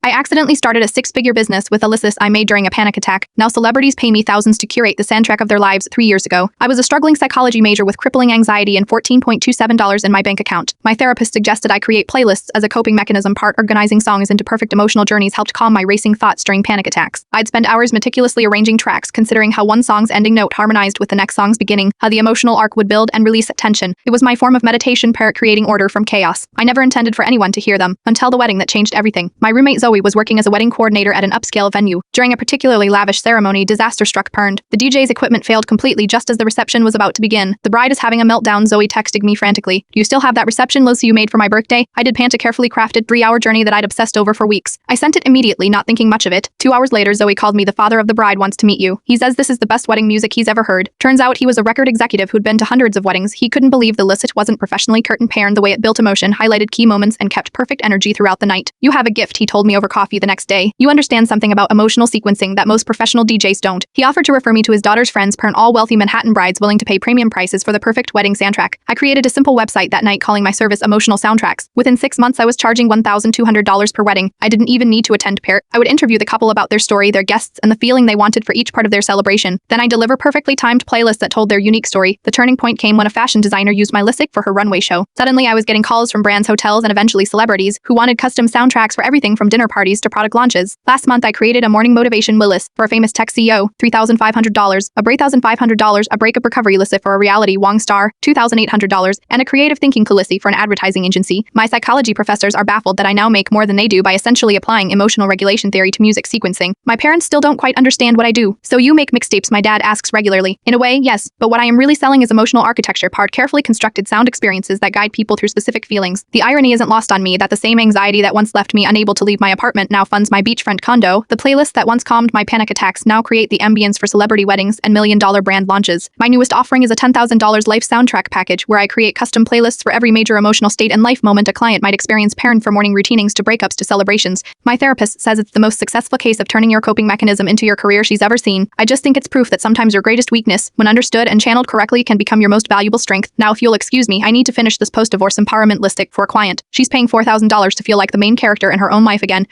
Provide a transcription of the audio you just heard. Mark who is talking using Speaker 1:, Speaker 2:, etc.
Speaker 1: I accidentally started a six-figure business with a list I made during a panic attack. Now celebrities pay me thousands to curate the soundtrack of their lives 3 years ago. I was a struggling psychology major with crippling anxiety and $14.27 in my bank account. My therapist suggested I create playlists as a coping mechanism. Part organizing songs into perfect emotional journeys helped calm my racing thoughts during panic attacks. I'd spend hours meticulously arranging tracks, considering how one song's ending note harmonized with the next song's beginning, how the emotional arc would build and release tension. It was my form of meditation, creating order from chaos. I never intended for anyone to hear them, until the wedding that changed everything. My roommate Zoe was working as a wedding coordinator at an upscale venue. During a particularly lavish ceremony, disaster struck. The DJ's equipment failed completely just as the reception was about to begin. The bride is having a meltdown. Zoe texted me frantically. Do you still have that reception list you made for my birthday? I did pant a carefully crafted 3-hour journey that I'd obsessed over for weeks. I sent it immediately, not thinking much of it. 2 hours later, Zoe called me. The father of the bride wants to meet you. He says this is the best wedding music he's ever heard. Turns out he was a record executive who'd been to hundreds of weddings. He couldn't believe the list wasn't professionally curtain-paired the way it built emotion, highlighted key moments, and kept perfect energy throughout the night. You have a gift, he told me over coffee the next day. You understand something about emotional sequencing that most professional DJs don't. He offered to refer me to his daughter's friends, all wealthy Manhattan brides willing to pay premium prices for the perfect wedding soundtrack. I created a simple website that night calling my service Emotional Soundtracks. Within 6 months, I was charging $1,200 per wedding. I didn't even need to attend pair. I would interview the couple about their story, their guests, and the feeling they wanted for each part of their celebration. Then I deliver perfectly timed playlists that told their unique story. The turning point came when a fashion designer used my list for her runway show. Suddenly, I was getting calls from brands, hotels, and eventually celebrities who wanted custom soundtracks for everything from dinner parties to product launches. Last month, I created a morning motivation list for a famous tech CEO, $3,500, a $3,500, a breakup recovery list for a reality Wong star, $2,800, and a creative thinking list for an advertising agency. My psychology professors are baffled that I now make more than they do by essentially applying emotional regulation theory to music sequencing. My parents still don't quite understand what I do. So you make mixtapes? My dad asks regularly. In a way, yes, but what I am really selling is emotional architecture, part carefully constructed sound experiences that guide people through specific feelings. The irony isn't lost on me that the same anxiety that once left me unable to leave my apartment now funds my beachfront condo. The playlists that once calmed my panic attacks now create the ambience for celebrity weddings and million-dollar brand launches. My newest offering is a $10,000 life soundtrack package where I create custom playlists for every major emotional state and life moment a client might experience, pairing from morning routinings to breakups to celebrations. My therapist says it's the most successful case of turning your coping mechanism into your career she's ever seen. I just think it's proof that sometimes your greatest weakness, when understood and channeled correctly, can become your most valuable strength. Now, if you'll excuse me, I need to finish this post-divorce empowerment list for a client. She's paying $4,000 to feel like the main character in her own life again.